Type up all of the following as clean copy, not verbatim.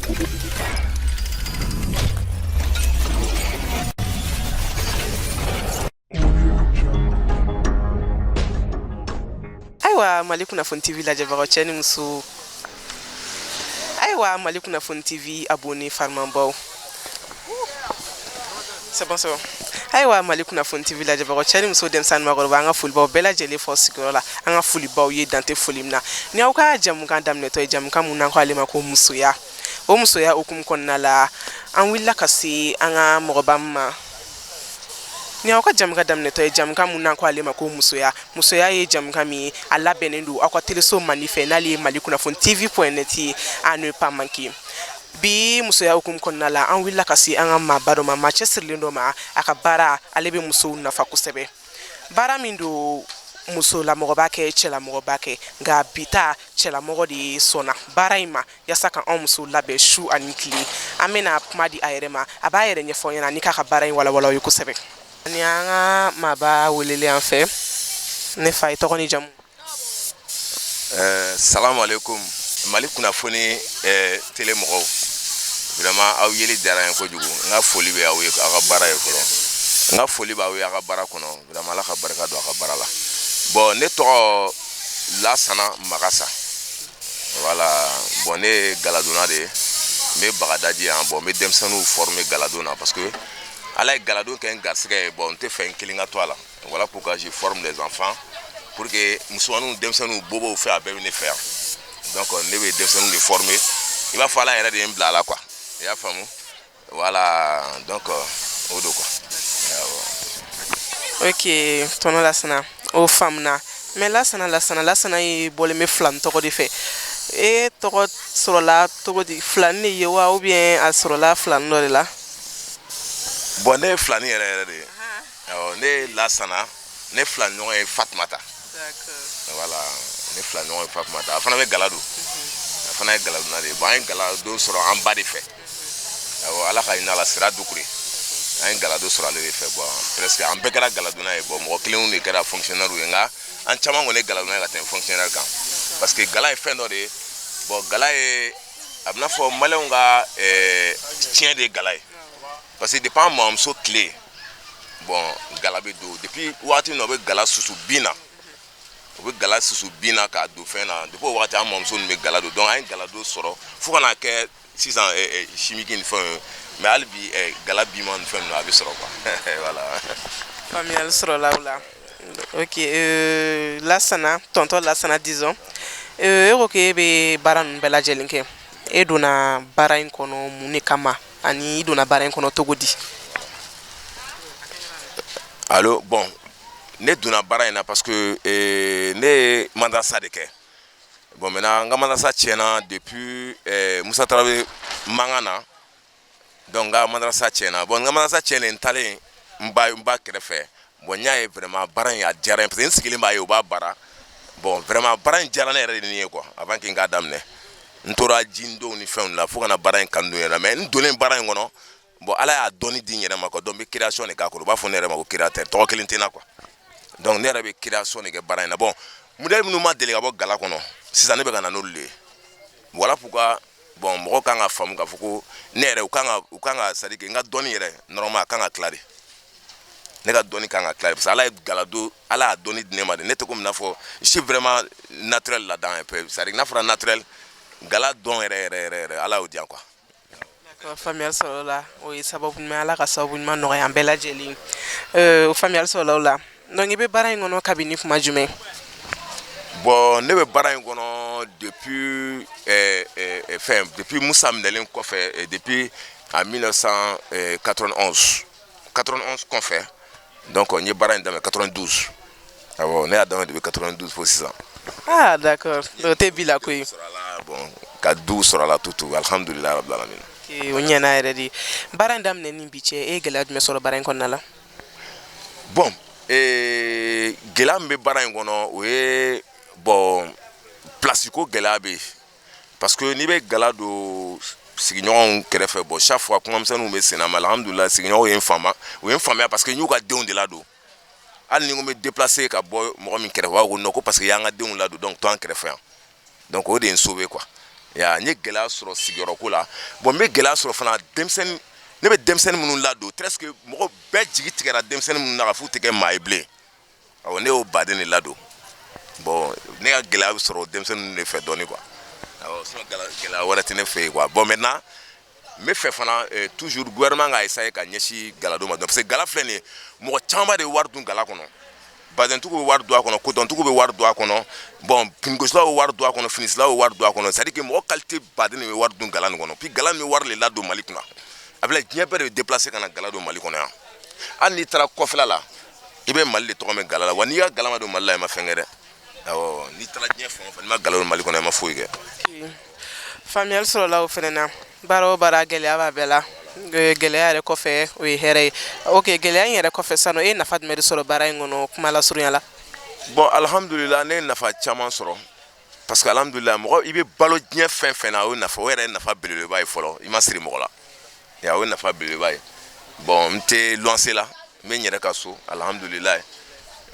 Aiwa Mali Kunnafoni TV lajɛbagaw cɛ ni muso. Aiwa Mali Kunnafoni TV abonné farmanbaw. C'est bon. Aiwa Mali Kunnafoni TV lajɛbagaw cɛ ni muso denmisɛnnin maakɔrɔba an ka folibaw bɛɛ lajɛlen fɔ sigiyɔrɔ la. An ka folibaw ye dante foli min na. Ni aw ka jamukan daminɛtɔ ye jamukan mun n'an ko ale ma ko musoya. O musoya hukumu kɔnɔna la an wulila ka se an ka mɔgɔba ma. Ni aw ka jamukan daminɛtɔ ye jamukan mun n'an ko ale ma ko musoya. Musoya ye jamukan min a labɛnnen don aw ka teleso mandi fɛ n'ale ye Mali Kunnafoni TV.net ye à ne pas manquer. Bi musoya hukumu kɔnɔna la an wulila ka se an ka maaba dɔ ma maa cɛsirilen dɔ ma a ka baara ale bɛ musow nafa kosɛbɛ. Baara min don muso lamɔgɔ b'a kɛ cɛlamɔgɔ b'a kɛ nka bi ta cɛlamɔgɔ de sɔnna baara in ma yasa ka anw musow labɛn su ani tile. An bɛna kuma di a yɛrɛ ma a b'a yɛrɛ ɲɛfɔ ɲɛna ni k'a ka baara in walawala ye kosɛbɛ. Ni an ka maaba welelen an fɛ ne fa ye tɔgɔ ni jamu. Salamu alaikum Mali Kunnafoni télé mɔgɔw vraiment aw yeli diyara n ye kojugu n ka foli bɛ aw ye aw ka baara ye fɔlɔ n ka foli b'aw ye aw ka baara kɔnɔ vraiment Ala ka barika don aw ka baara la. Bon ne tɔgɔ Lasana Magasa voilà bon ne ye galadonna de ye n bɛ Bagadaji yan bon n bɛ denmisɛnninw former galadonna parce que Ala ye galadon kɛ n garisɛgɛ ye bon n tɛ fɛ n kelen ka to a la voilà pourquoi je forme les enfants pour que musomaninw denmisɛnninw bobow fɛ a bɛɛ bɛ ne fɛ yan donc ne bɛ denmisɛnninw de former i b'a fɔ Ala yɛrɛ de ye n bila a la quoi i y'a faamu voilà donc o do quoi. Ok tɔnɔ Lasana o faamuna mais Lasana ye bɔlen bɛ Fulani tɔgɔ de fɛ e tɔgɔ sɔrɔla cogo di Fulani de ye wa ou bien a sɔrɔla Fulani dɔ de la. Bon ne ye Fulani yɛrɛ de ye ne ye Lasana ne Fulani ɲɔgɔn ye Fatumata voilà ne Fulani ɲɔgɔn ye Fatumata a fana bɛ gala don a fana ye galadonna de ye bon an ye galado sɔrɔ an ba de fɛ Ala ka hinɛ a la Sira Dukure an ye galado sɔrɔ ale de fɛ bon presque an bɛɛ kɛra galadonna ye bon mɔgɔ kelenw de kɛra fonctionnaire ye nka an caman kɔni ye galadonna ye ka tɛmɛ fonctionnaire kan parce que gala ye fɛn dɔ de ye bon gala ye a bɛ n'a fɔ maliyɛnw ka tiɲɛ de ye gala ye parce que depuis an mɔmuso tile bon gala bɛ don depuis waati min na u bɛ gala susu bin na k'a don fɛn na depuis o waati an mɔmuso ninnu bɛ gala don donc an ye galado sɔrɔ fo ka n'a kɛ sisan chimique ni fɛnw ye mais hali bi gala biman ni fɛn ninnu a bɛ sɔrɔ quoi voilà. Faamuyali sɔrɔla o la ok Lasana tonton Lasana disons e ko k'e bɛ baara ninnu bɛɛ lajɛlen kɛ e donna baara in kɔnɔ mun de kama ani i donna baara in kɔnɔ cogo di. Allo bon ne donna baara in na parce que ne ye madrasa de kɛ bon maintenant n ka madrasa tiɲɛna depuis Musa Tarawele mankan na donc n ka madrasa tiɲɛna bon n ka madrasa tiɲɛlen n talen n ba kɛrɛfɛ bon n y'a ye vraiment baara in a diyara n parce que n sigilen b'a ye u b'a baara bon vraiment baara in diyara ne yɛrɛ de ni ye quoi avant que n k'a daminɛ n tora jindonw ni fɛnw la fo ka na baara in kanu don yɛrɛ mais n donnen baara in kɔnɔ bon Ala y'a dɔnni di n yɛrɛ ma quoi donc n bɛ création de k'a kɔnɔ u b'a fɔ ne yɛrɛ ma ko créateur tɔgɔ kelen tɛ n na quoi donc ne yɛrɛ bɛ création de kɛ baara in na bon modèle minnu ma deli ka bɔ gala kɔnɔ sisan ne bɛ ka na n'olu de ye voilà pourquoi bon mɔgɔw kan ka faamu k'a fɔ ko ne yɛrɛ u kan ka c'est à dire que n ka dɔnni yɛrɛ normalement a kan ka tila de ne ka dɔnni kan ka tila de parce que Ala ye galado Ala y'a dɔnni di ne ma de ne tɛ komi n'a fɔ je suis vraiment naturel là-dedans un peu c'est à dire n'a fɔra naturel gala dɔn yɛrɛ Ala y'o di yan quoi. Faamuyali sɔrɔ la o ye sababu ɲuman Ala ka sababu ɲuman nɔgɔya an bɛɛ lajɛlen o faamuyali sɔrɔ o la donc i bɛ baara in kɔnɔ kabini kuma jumɛn. Bon ne bɛ baara in kɔnɔ depuis depuis Musa minɛlen kɔfɛ depuis en 1991 kɔfɛ donc n ye baara in daminɛ 92 awɔ ne y'a daminɛ depuis 92 fo sisan. Ah d'accord o tɛ bi la koyi. Bon ka du sɔrɔ a la tutu alhamdulilayi rabbil alamin. O ɲɛna yɛrɛ de baara in daminɛ ni bi cɛ e ye gɛlɛya jumɛn sɔrɔ baara in kɔnɔna la. Bon gɛlɛya min bɛ baara in kɔnɔ o ye bon place ko gɛlɛya bɛ yen parce que n'i bɛ gala don sigiɲɔgɔnw kɛrɛfɛ bon chaque fois kɔngɔmisɛnninw bɛ senna mais alhamdulilayi sigiɲɔgɔnw ye n faamuya parce que n y'u ka denw de ladon hali ni n ko n bɛ déplacer ka bɔ mɔgɔ min kɛrɛfɛ u b'a fɔ ko non ko parce que y'an ka denw ladon donc to an kɛrɛfɛ yan donc o de ye n sauvé quoi ya n ye gɛlɛya sɔrɔ sigiyɔrɔko la bon n bɛ gɛlɛya sɔrɔ fana denmisɛnnin ne bɛ denmisɛnnin minnu ladon presque mɔgɔ bɛɛ jigi tigɛra denmisɛnnin minnu na ka f'u tɛ kɛ maa ye bilen awɔ ne y'o baden de ladon bon ne ka gɛlɛya bɛ sɔrɔ denmisɛnnin de fɛ dɔɔni quoi awɔ sinon gɛlɛya wɛrɛ tɛ ne fɛ yen quoi bon maintenant n bɛ fɛ fana toujours gouvernement ka essayer ka ɲɛsin galadon ma parce que gala filɛ nin ye mɔgɔ caman de ye wari dun gala kɔnɔ bazɛntigiw bɛ wari don a kɔnɔ kodɔntigiw bɛ wari don a kɔnɔ bon finigosilaw bɛ wari don a kɔnɔ finisilaw bɛ wari don a kɔnɔ c'est à dire que mɔgɔ qualité baden de bɛ wari dun gala nin kɔnɔ puis gala nin bɛ wari de ladon Mali kunna a bɛ diɲɛ bɛɛ de bɛ déplacer ka na gala don Mali kɔnɔ yan hali n'i taara kɔfɛla la i bɛ Mali de tɔgɔ mɛn gala la wa n'i ka gala ma don Mali la i ma fɛn kɛ dɛ awɔ n'i taara diɲɛ fɛn o fɛn n'i ma gala don Mali kɔnɔ i ma foyi kɛ. faamuyali sɔrɔla o fɛnɛ na baara o baara gɛlɛya b'a bɛɛ la gɛlɛya yɛrɛ kɔfɛ o ye hɛrɛ ye ok gɛlɛya in yɛrɛ kɔfɛ sisan e nafa jumɛn de sɔrɔ baara in kɔnɔ kuma lasurunya la. bon alhamdulillah ne ye nafa caman sɔrɔ parce que alhamdulillah mɔgɔ i bɛ balo diɲɛ fɛn fɛn na o ye nafa o yɛrɛ ye nafa belebeleba ye fɔlɔ i ma siri mɔgɔ la o ye nafa belebeleba ye bon n tɛ luwanse la n bɛ n yɛrɛ ka so alhamdulillah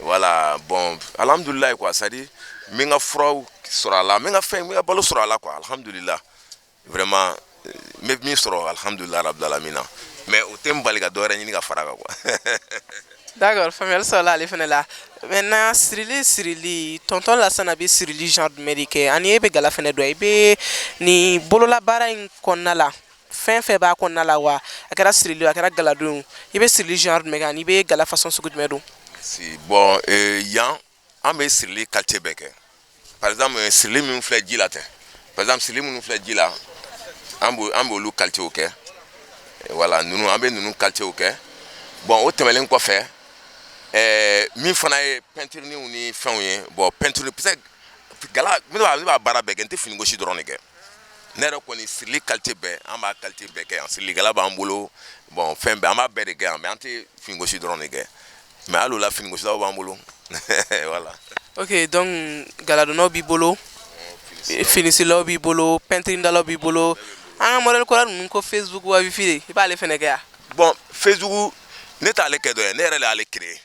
voilà bon alhamdulillah quoi c'est à dire n bɛ n ka furaw sɔrɔ a la n bɛ n ka fɛn n bɛ n ka balo sɔrɔ a la quoi alhamdulillah vraiment n bɛ min sɔrɔ alhamdulillah rabbil alamin mais o tɛ n bali ka dɔ wɛrɛ ɲini ka fara kan quoi. d'accord faamuyali sɔrɔla ale fɛnɛ la maintenant sirili tonton Lasana bɛ sirili genre jumɛn de kɛ ani e bɛ gala fɛnɛ dɔn i bɛ nin bololabaara in kɔnɔna la fɛn fɛn b'a kɔnɔna la wa a kɛra sirili a kɛra galadon i bɛ sirili genre jumɛn kɛ ani i bɛ gala façon sugu jumɛn don. si bon yan an bɛ sirili qualité bɛɛ kɛ par exemple sirili min filɛ ji la tɛ par exemple sirili minnu filɛ ji la an b'olu qualité kɛ voilà ninnu an bɛ ninnu qualité kɛ bon o tɛmɛnen kɔfɛ min fana ye peinture ni fɛnw ye bon peinture peut-être gala ne b'a baara bɛɛ kɛ n tɛ fini gosi dɔrɔn de kɛ ne yɛrɛ kɔni sirili qualité bɛɛ an b'a qualité bɛɛ kɛ yan sirilikɛla b'an bolo bon fɛn bɛɛ an b'a bɛɛ de kɛ yan mais an tɛ fini gosi dɔrɔn de kɛ mais hali o la fini gosilaw b'an bolo voilà. ok donc galadonnaw b'i bolo finisilaw b'i bolo peinture-dalaw b'i bolo an ka modèle kɔrɔ ninnu ko Facebook wa wifi de i b'ale fɛnɛ kɛ yan. bon Facebook ne t'ale kɛ dɔ ye ne yɛrɛ de y'ale créé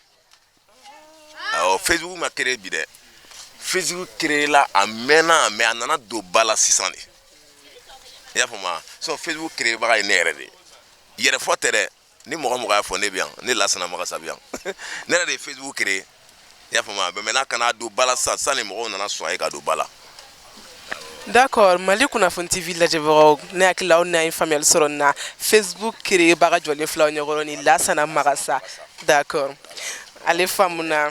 awɔ Facebook ma créé bi dɛ Facebook créé la a mɛnna mais a nana don ba la sisan de i y'a faamu so Facebook créé baga ye ne yɛrɛ de ye yɛrɛ fɔ tɛ dɛ ni mɔgɔ mɔgɔ y'a fɔ ne bɛ yan ne Lasana Magasa bɛ yan ne yɛrɛ de ye Facebook créé i y'a faamu mais maintenant kana don ba la sisan ni mɔgɔw nana sɔn a ye ka don ba la. d'accord Mali Kunnafoni TV lajɛbagaw ne hakili la aw n'a ye faamuyali sɔrɔ nin na Facebook créé baga jɔlen filaw ɲɛkɔrɔ ni Lasana Magasa d'accord ale faamuna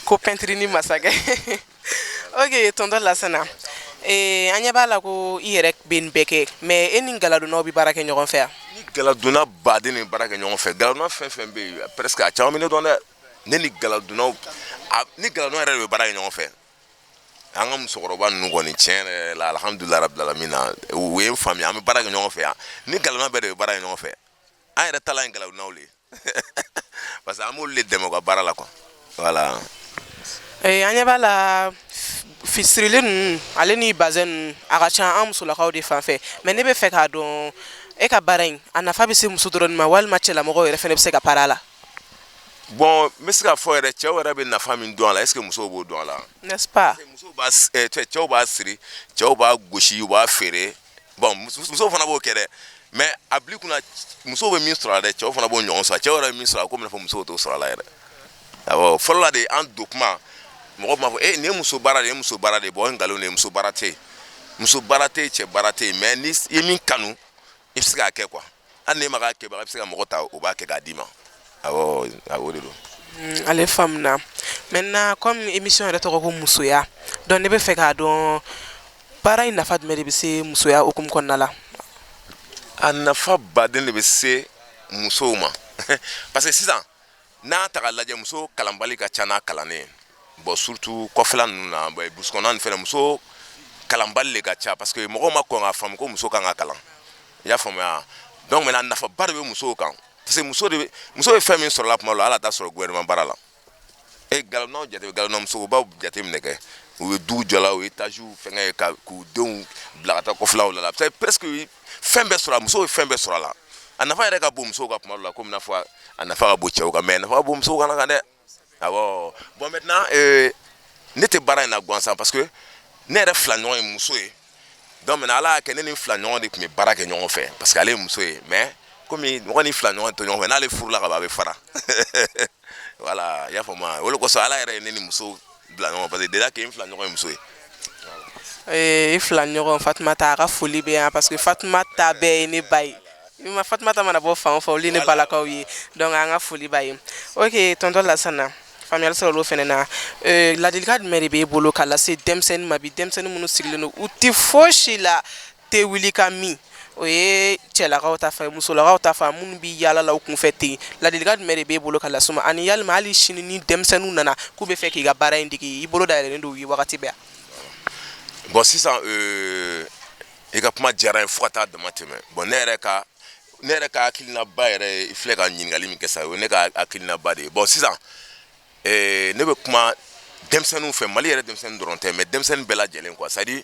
ko peinture ni masakɛ ok tonton Lasana an ɲɛ b'a la ko i yɛrɛ bɛ nin bɛɛ kɛ mais e ni galadonnaw bɛ baara kɛ ɲɔgɔn fɛ yan. ni galadonna baden de bɛ baara kɛ ɲɔgɔn fɛ galadonna fɛn fɛn bɛ yen presque a caman bɛ ne dɔn dɛ ne ni galadonnaw ni galadonna yɛrɛ de bɛ baara kɛ ɲɔgɔn fɛ an ka musokɔrɔba ninnu kɔni tiɲɛ yɛrɛ la alhamdulilayi rabbil alamin u ye n faamuya an bɛ baara kɛ ɲɔgɔn fɛ yan ni galadonna bɛɛ de bɛ baara kɛ ɲɔgɔn fɛ an yɛrɛ taala ye galadonnaw le parce que an b'olu de dɛmɛ u ka baara la quoi voilà. an ɲɛ b'a la sirili ninnu ale ni bazɛn ninnu a ka ca an musolakaw de fan fɛ mais ne bɛ fɛ k'a dɔn e ka baara in a nafa bɛ se muso dɔrɔn ma walima cɛlamɔgɔw yɛrɛ fɛnɛ bɛ se ka para a la. bon n bɛ se k'a fɔ yɛrɛ cɛw yɛrɛ bɛ nafa min dɔn a la est ce que musow b'o dɔn a la. n'est-ce pas. cɛw b'a siri cɛw b'a gosi u b'a feere bon musow fana b'o kɛ dɛ mais a bila i kunna musow bɛ min sɔrɔ a la dɛ cɛw fana b'o ɲɔgɔn sɔrɔ cɛw yɛrɛ bɛ min sɔrɔ a komi n'a fɔ musow t'o sɔrɔ a la yɛrɛ awɔ fɔlɔ la de an don kuma mɔgɔ b'a fɔ nin ye muso baara de ye muso baara de ye bon o ye nkalon de ye muso baara tɛ yen muso baara tɛ yen cɛ baara tɛ yen mais ni i ye min kanu i bɛ se k'a kɛ quoi hali n'e ma k'a kɛbaga i bɛ se ka mɔgɔ ta o b'a kɛ k'a d'i ma awɔ o de don. ale faamuna maintenant comme émission yɛrɛ tɔgɔ ko musoya donc ne bɛ fɛ k'a dɔn baara in nafa jumɛn de bɛ se musoya hukumu kɔnɔna la. a nafa baden de bɛ se musow ma parce que sisan n'a ta k'a lajɛ muso kalanbali ka ca n'a kalannen ye bon surtout kɔfɛla ninnu na burusi kɔnɔna nin fɛnɛ muso kalanbali de ka ca parce que mɔgɔw ma kɔn k'a faamu ko muso kan ka kalan i y'a faamuya donc maintenant nafaba de bɛ musow kan parce que muso bɛ fɛn min sɔrɔ la tuma dɔ la hali a t'a sɔrɔ gouvernement baara la galadonnaw jate galadonna musobaw jate minɛ kɛ u ye duw jɔla u ye étages fɛngɛ k'u denw bila ka taa kɔfɛlaw la c'est presque fɛn bɛɛ sɔrɔ musow ye fɛn bɛɛ sɔrɔ a la a nafa yɛrɛ ka bon musow ka tuma dɔ la komi n'a fɔ a nafa ka bon cɛw kan mais a nafa ka bon musow kan dɛ awɔ bon maintenant ne tɛ baara in na gansan parce que ne yɛrɛ fila ɲɔgɔn ye muso ye donc maintenant ala y'a kɛ ne ni fila ɲɔgɔn de tun bɛ baara kɛ ɲɔgɔn fɛ parce que ale ye muso ye mais komi mɔgɔ ni fila ɲɔgɔn tɛ ɲɔgɔn fɛ n'ale furula ka ban a bɛ fara voilà i y'a faamu o de kosɔn ala yɛrɛ ye ne ni muso bila ɲɔgɔn parce que déjà que n fila ɲɔgɔn ye muso ye. I fila ɲɔgɔn Fatumata a ka foli bɛ yan parce que Fatumata bɛɛ ye ne ba ye i ma Fatumata mana bɔ fan o fan olu ye ne balakaw ye donc an ka foli b'a ye ok tonton Lasana faamuyali sɔrɔ olu fɛnɛ na ladilikan jumɛn de b'e bolo k'a lase denmisɛnnin ma bi denmisɛnnin minnu sigilen don u tɛ fosi la tɛ wuli ka min o ye cɛlakaw ta fan musolakaw ta fan minnu bɛ yaala la u kunfɛ ten ladilikan jumɛn de b'e bolo ka las'u ma ani yalima hali sini ni denmisɛnninw nana k'u bɛ fɛ k'i ka baara in dege i bolo dayɛlɛlen don u ye wagati bɛɛ. Bon sisan i ka kuma diyara n ye fo ka taa dama tɛmɛ bon ne yɛrɛ ka hakilinaba yɛrɛ filɛ ka ɲininkali min kɛ sa o ye ne ka hakilinaba de ye bon sisan ne bɛ kuma denmisɛnninw fɛ Mali yɛrɛ denmisɛnnin dɔrɔn tɛ mais denmisɛnnin bɛɛ lajɛlen quoi c'est à dire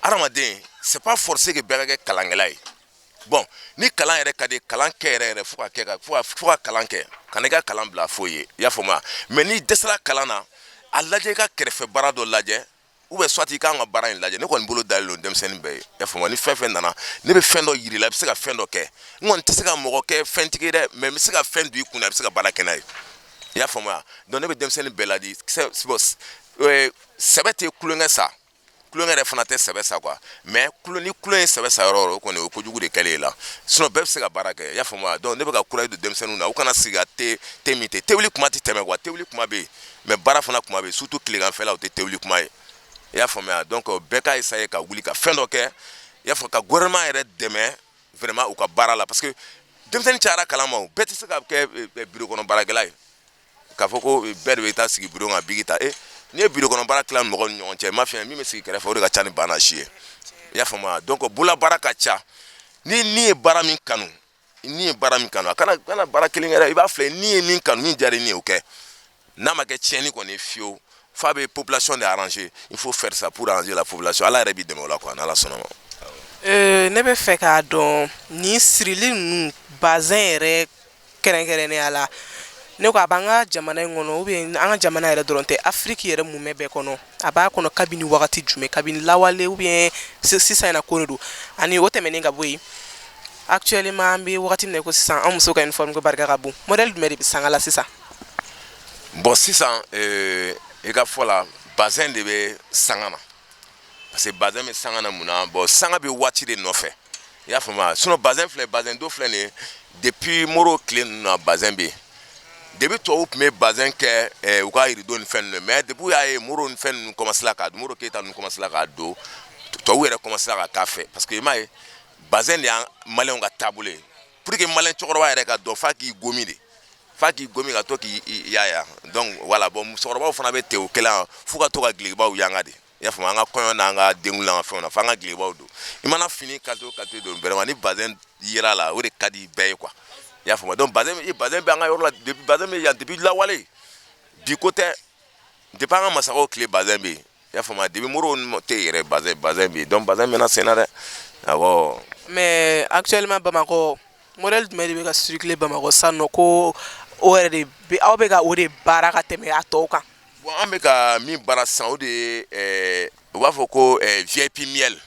adamaden c'est pas forcé que bɛɛ ka kɛ kalankɛla ye bon ni kalan yɛrɛ ka di kalan kɛ yɛrɛ fo ka kalan kɛ kana i ka kalan bila foyi ye i y'a faamu mais n'i dɛsɛra kalan na a lajɛ i ka kɛrɛfɛ baara dɔ lajɛ ou bien soit i kan ka baara in lajɛ ne kɔni bolo dalen don denmisɛnnin bɛɛ ye i y'a faamu ni fɛn fɛn nana ne bɛ fɛn dɔ yir'i la i bɛ se ka fɛn dɔ kɛ n kɔni tɛ se ka mɔgɔ kɛ fɛntigi ye dɛ mais n bɛ se ka fɛn don i kun na i bɛ se ka baara kɛ n'a ye i y'a faamu donc ne bɛ denmisɛnnin bɛɛ ladi sɛbɛ tɛ kulonkɛ sa kulonkɛ yɛrɛ fana tɛ sɛbɛ sa quoi mais ni kulo ye sɛbɛ sa yɔrɔ o yɔrɔ o kɔni o ye kojugu de kɛlen ye la sinon bɛɛ bɛ se ka baara kɛ i y'a faamu donc ne bɛ ka kuraye don denmisɛnninw na u kana sigi ka te min ten tewuli kuma tɛ tɛmɛ quoi tewuli kuma bɛ yen mais baara fana kuma bɛ yen surtout tileganfɛla o tɛ tewuli kuma ye i y'a faamuya donc bɛɛ ka essayer ka wuli ka fɛn dɔ kɛ i y'a fɔ ka gouvernement yɛrɛ dɛmɛ vraiment u ka baara la parce que denmisɛnnin cayara kalan ma o bɛɛ tɛ se ka kɛ bureau kɔnɔ baarakɛla ye k'a fɔ ko bɛɛ de bɛ taa sigi bureau kan bigi ta n'i ye bureau kɔnɔ baara tila mɔgɔw ni ɲɔgɔn cɛ i m'a fiyɛ min bɛ sigi kɛrɛfɛ o de ka ca ni bana si ye i y'a faamuya donc bolola baara ka ca ni ye baara min kanu a kana baara kelen kɛ dɛ i b'a filɛ ni ye min kanu min diyara ni ye o kɛ n'a ma kɛ tiɲɛni kɔni ye fiyewu f'a bɛ population de arranger il faut faire ça pour arranger la population ala yɛrɛ b'i dɛmɛ o la quoi n'ala sɔnna ma. Ne bɛ fɛ k'a dɔn ni sirili ninnu bazɛn yɛrɛ kɛrɛnkɛrɛnnenya la ne ko a b'an ka jamana in kɔnɔ ou bien an ka jamana yɛrɛ dɔrɔn tɛ Afrique yɛrɛ mumɛ bɛɛ kɔnɔ a b'a kɔnɔ kabini wagati jumɛn kabini lawale ou bien sisan in na ko de don ani o tɛmɛnen ka bɔ yen actuellement an bɛ wagati min na ko sisan an muso ka uniforme ko barika ka bon modèle jumɛn de bɛ sanga la sisan. Bon sisan i ka fɔ la bazɛn de bɛ sanga na parce que bazɛn bɛ sanga na mun na bon sanga bɛ waati de nɔfɛ i y'a faamuya sinon bazɛn do filɛ nin ye depuis Moro tile ninnu na bazɛn bɛ yen depuis tubabuw tun bɛ bazɛn kɛ u ka rideau ni fɛn ninnu mais depuis u y'a ye Moro ni fɛn ninnu commencera ka don Moro Keyita ninnu commencera ka don tubabuw yɛrɛ commencera ka k'a fɛ parce que i m'a ye bazɛn de y'an maliyɛnw ka taabolo ye pour que maliyɛn cɛkɔrɔba yɛrɛ ka dɔn f'a k'i gomi de f'a k'i gomi ka to k'i yaya donc voilà bon musokɔrɔbaw fana bɛ ten o kɛlen f'u ka to ka gilikibaw yanga de i y'a faamu an ka kɔɲɔ n'an ka denkundi n'an ka fɛnw na f'an ka gilikibaw don i mana fini kate o kate don vraiment ni bazɛn yera la o de ka di bɛɛ ye quoi i y'a faamu donc bazɛn bɛ an ka yɔrɔ la depuis bazɛn bɛ yan depuis lawale bi ko tɛ depuis an ka masakɛw tile bazɛn bɛ yen i y'a faamu depuis Moro tɛ yɛrɛ bazɛn bɛ yen donc bazɛn mɛna sen na dɛ awɔ. mais actuellement Bamakɔ modèle jumɛn de bɛ ka circuler Bamakɔ sisan nɔ ko o yɛrɛ de bɛ aw bɛ ka o de baara ka tɛmɛ a tɔw kan. bon an bɛ ka min baara sisan o de ye u b'a fɔ ko VIP miel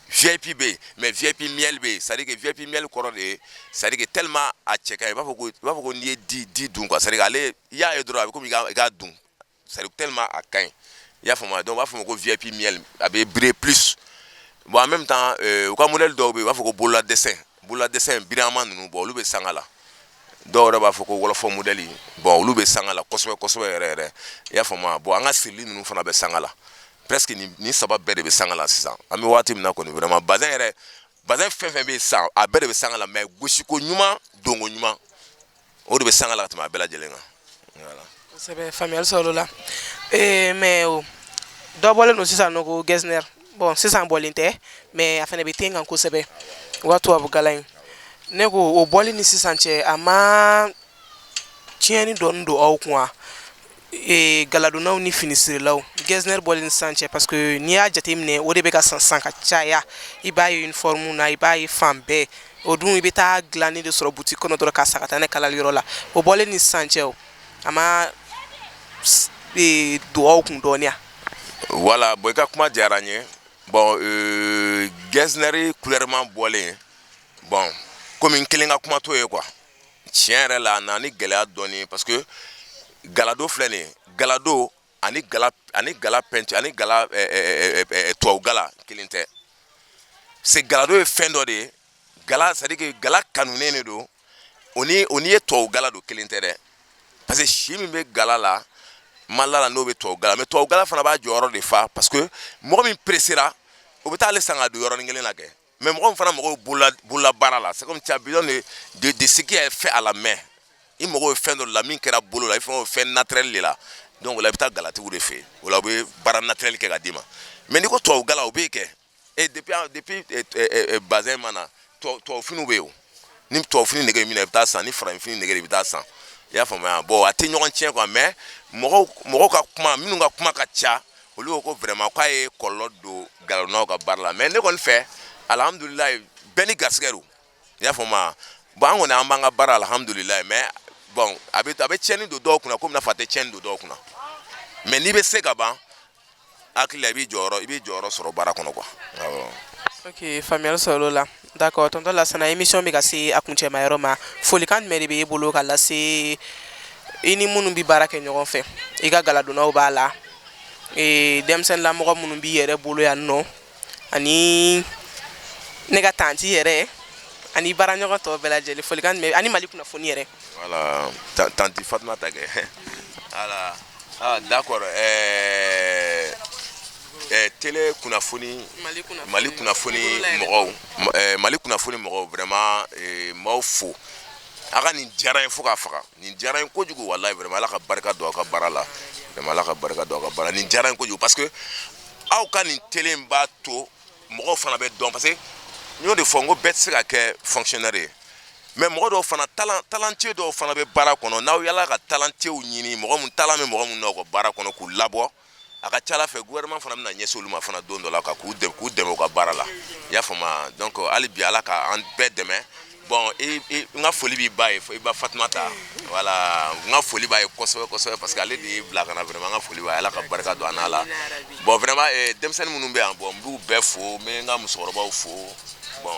VIP bɛ yen mais VIP miel bɛ yen c'est à dire que VIP miel kɔrɔ de ye c'est à dire que tellement a cɛ ka ɲi i b'a fɔ ko n'i ye di dun quoi c'est à dire ale i y'a ye dɔrɔn a bɛ komi i k'a dun c'est à dire tellement a ka ɲi i y'a faamu donc u b'a fɔ ko VIP miel a bɛ briller plus bon en même temps u ka modèle dɔw bɛ yen u b'a fɔ ko bolola dessin birama ninnu bon olu bɛ sanga la. dɔw yɛrɛ b'a fɔ ko wɔlɔfɔ modèle bon olu bɛ sanga la kosɛbɛ yɛrɛ i y'a faamu bon an ka sirili ninnu fana bɛ sanga la presque ni saba bɛɛ de bɛ sanga la sisan an bɛ waati min na kɔni vraiment bazɛn fɛn fɛn bɛ yen sisan a bɛɛ de bɛ sanga la mais gosiko ɲuman donko ɲuman o de bɛ sanga la ka tɛmɛ a bɛɛ lajɛlen kan voilà. kosɛbɛ faamuyali sɔrɔ o la mais dɔ bɔlen don sisan nɔ ko Gesner bon sisan bɔlen tɛ mais a fana bɛ ten kan kosɛbɛ u ka tubabugala in ne ko o bɔli ni sisan cɛ a ma tiɲɛni dɔɔni don aw kun wa galadonnaw ni finisirilaw Gesner bɔli ni sisan cɛ parce que n'i y'a jateminɛ o de bɛ ka san ka caya i b'a ye uniforme na i b'a ye fan bɛɛ o dun i bɛ taa dilanni de sɔrɔ boutique kɔnɔ dɔrɔn ka sa ka taa n'a ye kalali yɔrɔ la o bɔlen ni sisan cɛ o a ma don aw kun dɔɔni wa. Voilà, bon, ka kuma diyara n ye. Bon, Getzner couleur bɔlen, bon, komi n kelen ka kuma t'o ye quoi. Tiɲɛ yɛrɛ la, a nana ni gɛlɛya dɔɔni parce que galado filɛ nin ye, galado ani gala peinture ani gala tubabu gala kelen tɛ. C'est galado ye fɛn dɔ de ye, gala c'est à dire que gala kanunen de don, o ni ye tubabu gala don kelen tɛ dɛ. Parce que si min bɛ gala la, Malala n'o bɛ tubabu gala mais tubabu gala fana b'a jɔyɔrɔ de fa parce que mɔgɔ min pressera o bɛ taa ale san ka don yɔrɔnin kelen na kɛ mais mɔgɔ min fana mago bolola baara la c'est comme tu as besoin de ce qui est fait à la main i mago bɛ fɛn dɔ la min kɛra bolo la i fɛn o fɛn naturel de la donc o la i bɛ taa galatigiw de fɛ yen o la u bɛ baara naturel kɛ ka d'i ma mais n'i ko tubabu gala o bɛ kɛ et depuis bazin ma na tubabu finiw bɛ yen o ni tubabu fini nɛgɛ min na i bɛ taa san ni farafinfini nɛgɛ i bɛ taa san i y'a faamuya bon a tɛ ɲɔgɔn tiɲɛ quoi mais mɔgɔw ka kuma minnu ka kuma ka ca olu ko vraiment k'a ye kɔlɔlɔ don galonnaw ka baara la mais ne kɔni fɛ alhamdulilayi bɛɛ ni garisigɛ don i y'a faamuya bon an kɔni an b'an ka baara alhamdulilayi mais bon a bɛ tiɲɛni don dɔw kunna komi n'a fɔ a tɛ tiɲɛni don dɔw kunna mais n'i bɛ se ka ban hakili la i b'i jɔyɔrɔ sɔrɔ baara kɔnɔ quoi. Ok, faamuyali sɔrɔ o la. D'accord, tonton Lasana, émission bɛ ka se a kuncɛma yɔrɔ ma. Folikan jumɛn de b'e bolo ka lase i ni minnu bɛ baara kɛ ɲɔgɔn fɛ? I ka galadonnaw b'a la. Denmisɛnninlamɔgɔ minnu b'i yɛrɛ bolo yan nɔ ani ne ka tanti yɛrɛ ani baaraɲɔgɔn tɔw bɛɛ lajɛlen folikan jumɛn ani Mali kunnafoni yɛrɛ? Voilà, tanti Fatumata kɛ. Voilà. Ah, d'accord. Télé kunnafoni Mali kunnafoni mɔgɔw vraiment m'aw fo a ka nin diyara n ye fo k'a faga nin diyara n ye kojugu wallahi vraiment Ala ka barika don aw ka baara la vraiment Ala ka barika don aw ka baara nin diyara n ye kojugu parce que aw ka nin télé in b'a to mɔgɔw fana bɛ dɔn parce que n y'o de fɔ n ko bɛɛ tɛ se ka kɛ fonctionnaire ye mais mɔgɔ dɔw fana talentueux dɔw fana bɛ baara kɔnɔ n'aw yala ka talentueux ɲini talent bɛ mɔgɔ minnu na u ka baara kɔnɔ k'u labɔ a ka ca Ala fɛ gouvernement fana bɛna ɲɛsin olu ma fana don dɔ la ka k'u dɛmɛ u ka baara la i y'a faamuya donc hali bi Ala ka an bɛɛ dɛmɛ bon n ka foli b'i ba ye i ba Fatumata voilà n ka foli b'a ye kosɛbɛ kosɛbɛ parce que ale de y'i bila ka na vraiment n ka foli b'a ye Ala ka barika don a n'a la bon vraiment denmisɛnnin minnu bɛ yan bon n b'u bɛɛ fo n bɛ n ka musokɔrɔbaw fo bon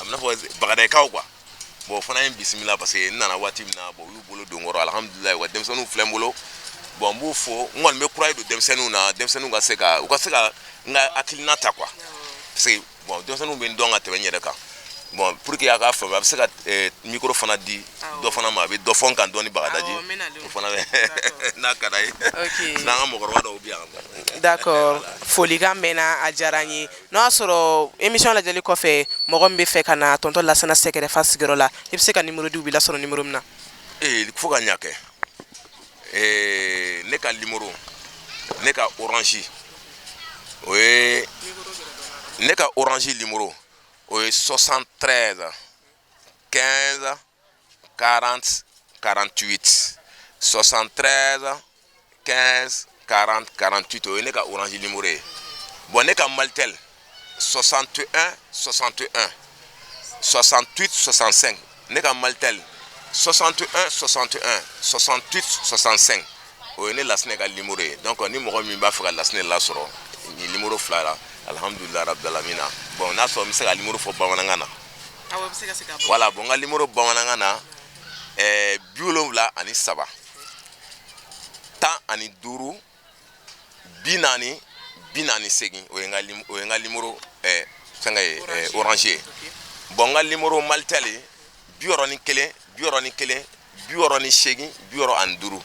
a bɛ n'a fɔ Bagadakaw quoi bon o fana ye n bisimila parce que n nana waati min na bon u y'u bolo don n kɔrɔ alhamdulilayi wa denmisɛnninw filɛ n bolo bon n b'u fo n kɔni bɛ courage don denmisɛnninw na denmisɛnninw u ka se ka n ka hakilina ta quoi parce que bon denmisɛnninw bɛ n dɔn ka tɛmɛ n yɛrɛ kan bon pour que a k'a faamuya a bɛ se ka micro fana di dɔ fana ma a bɛ dɔ fɔ n kan dɔɔni Bagadaji o fana bɛ n'a ka d'a ye n'an ka mɔgɔkɔrɔba dɔw bɛ yan. D'accord, folikan mɛnna a diyara n ye n'o y'a sɔrɔ émission lajɛli kɔfɛ mɔgɔ min bɛ fɛ ka na tonton Lasana Sɛkɛrɛ fa sigiyɔrɔ la i bɛ se ka numéro di u b'i lasɔrɔ numéro min na? Fo ka ɲa kɛ ne ka numéro ne ka orange o ye ne ka orange numéro o ye 73 15 40 48 73 15 40 48 o ye ne ka orange numéro ye bon ne ka Maltel 61 61 68 65 ne ka Maltel 61 61 68 65 o ye ne Lasana ka numéro ye donc ni mɔgɔ min b'a fɛ ka Lasana lasɔrɔ ni numéro fila la alhamdulilayi rabbil alamina bon n'a sɔrɔ n bɛ se ka numéro fɔ bamanankan na voilà bon n ka numéro bamanankan na 73 10 45 40 48 o ye n ka numéro fɛngɛ ye orange ye bon n ka numéro Maltel ye 61 61 68 65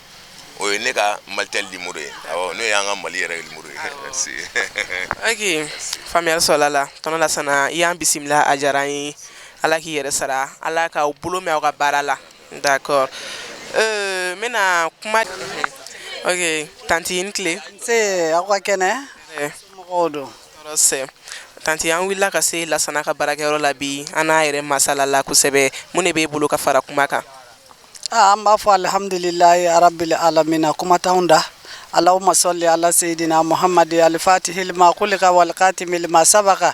o ye ne ka Maltel numéro ye awɔ n'o y'an ka Mali yɛrɛ numéro ye merci. Ok, faamuyali sɔrɔla la tonton Lasana i y'an bisimila a diyara n ye Ala k'i yɛrɛ sara Ala k'aw bolo mɛn aw ka baara la d'accord n bɛna kuma ok tanti i ni tile se aw ka kɛnɛ mɔgɔw don tanti an wulila ka se Lasana ka baarakɛyɔrɔ la bi an n'a yɛrɛ masalala kosɛbɛ mun de b'e bolo ka fara kuma kan? an b'a fɔ alhamdulilayi rabbil alamina kuma t'anw da اللهم صل على سيدنا محمد الفاتح لما خلق والخاتم لما سبق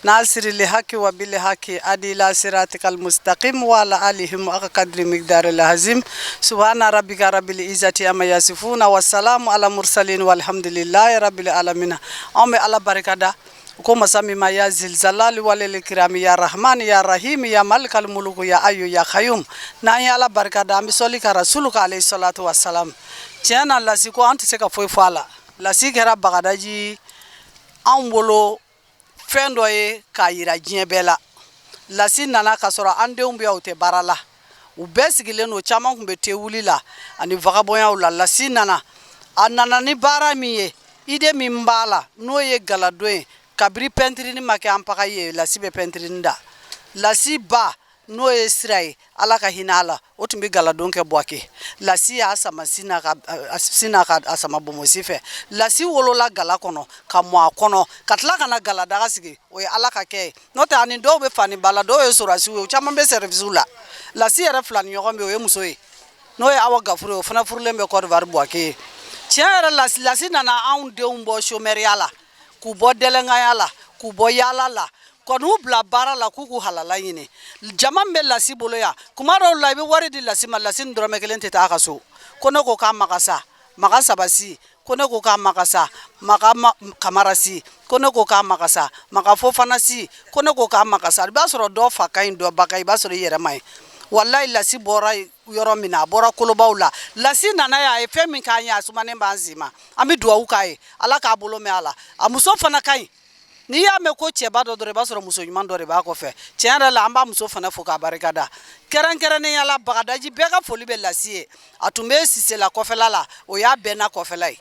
ناصر الحق وبالحق ادي الى صراطك المستقيم وعلى اله حق قدر مقدار العظيم سبحان ربك رب العزة عما يصفون والسلام على المرسلين والحمد لله رب العالمين ام على بركه كما سمي ما يا زلزال والكرام يا رحمن يا رحيم يا مالك الملك يا أيو يا خيوم نايا على بركة دام سولك رسولك عليه الصلاة والسلام تيانا لاسيكو أنت سكا فوي فالا لاسيك هرا بغداجي أمبولو فندوي كايرا جيبلا لاسي نانا كسورا أنديوم بيوتي بارالا وبسكيلنو تشامان كمبتي وليلا أني vagabond ولا لاسي نانا أنانا ني بارا ميه ide mimbala noye galadwe kabri pentrini make ampaka ye lasi be pentrini da lasi ba noye sirai alaka hinala otumbi galadonke boake lasi asama sina ka asama bomosife lasi wolola gala kono kamwa kono katla kana gala daga sigi o alaka ke nota ani do be fani bala do e sorasi o chama be servizula lasi era flan yogombe o musoe noye awa gafuro fana furlembe ko var boake tiara lasi nana aun de umbo shomeriala ku bo delengayala ku bo yala la konu bla bara la ku halala yini jamam be lasi boloya kumaro la be wari di lasi malasi ndrome kelente ta akaso kono ko ka makasa basi kono ko ka makasa makama kamarasi kono ko ka makasa makafofana si kono ko ka makasa basoro do fakain do bakai basoro yere mai wallahi lasi bora yoro mina bora kolobawla lasi nana ya e femi kanya sumane banzima ami duwa ukai ala ka bolo me ala amuso fana kai ni ya me ko cheba do dore basoro muso nyman dore ba ko fe tiara la amba muso fana fuka barikada keran ne yala bagadaji bega foli be lasi atumbe sise la kofela la o ya bena kofelai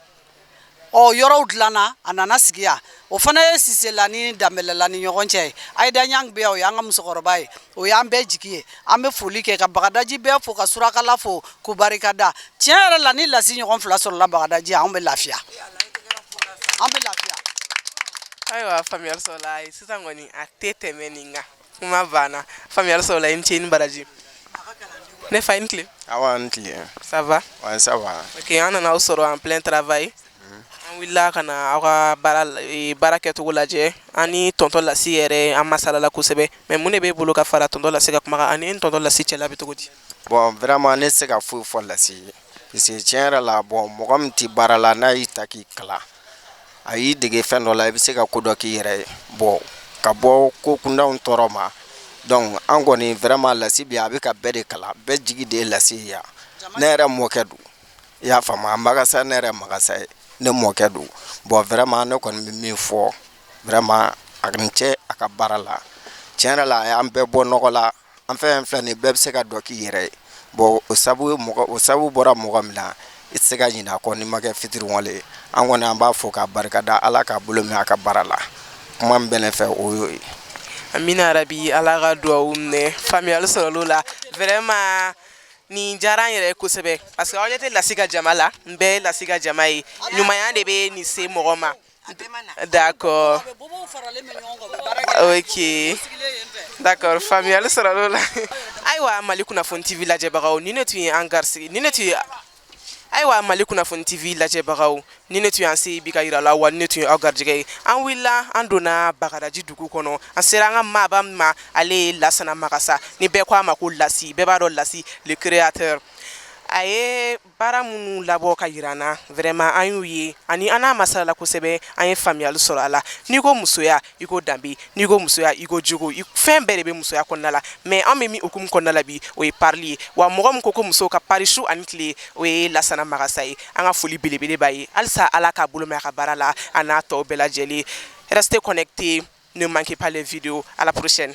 o yoro udlana anana sigia o fana sise la ni damela la ni nyogonche aida nyang be o yanga musokorobai o yambe jikie ambe foli ke ka bagadaji be fo ka suraka la fo ku barikada tiara la ni lasi nyogon fla sur la bagadaji ambe lafia aywa famille solai sisa ngoni atete meninga kuma bana famille solai ntini baraji ne fine clip awan clear ça va ouais ça va OK on en a soro en plein travail on willa kana awa baraketu gulaje ani tonton la siere amasala la kusebe mais mune be bolo ka fara tonton la sega kuma ani tonton la sichela bitogodi bon vraiment ne sega fu fo la si c'est tiens la bon mogam ti barala na itaki kala ayi dege fendo la bi sega ko do ki yere bon ka bo ko kunda on toroma donc angoni vraiment la si bi abi ka bede kala be jigi de la si ya nere mokedu ya fama magasa nere magasa ne mokedu bon vraiment ne kon mi fo vraiment aknche aka barala tiens la ya ambe bo nokola en fait ne be sega do ki yere bon o sabu bora mogamla itsega nyina ko ni mage fitir wole angona amba foka barkada ala ka bulomi aka barala kuma mbene fe oyoy amina rabi ala ga do umne famille solo la vraiment ni jaran yere kusebe parce que on était la siga jamala mbe la siga jamai nyuma yande be ni se mogoma d'accord OK d'accord famille solo la aywa malikuna fon TV la jebagaw ni netu angarsi ni netu aywa malikuna fon TV la jebagaw ni netu ansi bikayira la wa netu agarjige an willa andona bagadaji dugu kono an seranga mabam ma ale lasana makasa ni be kwa makul lasi be baro lasi le créateur aye baramunu labo kayirana vraiment anyuye ani ana masala kusebe anye familial sorala niko musoya iko dambi niko musoya iko jogo fembere be musoya konala mais amemi okum konala bi o parli wa mogom koko muso ka parishu anikle o lasana magasai anga foli belebele bayi alsa alaka buloma ka barala ana to bela jeli restez connectés, ne manquez pas les vidéos, à la prochaine.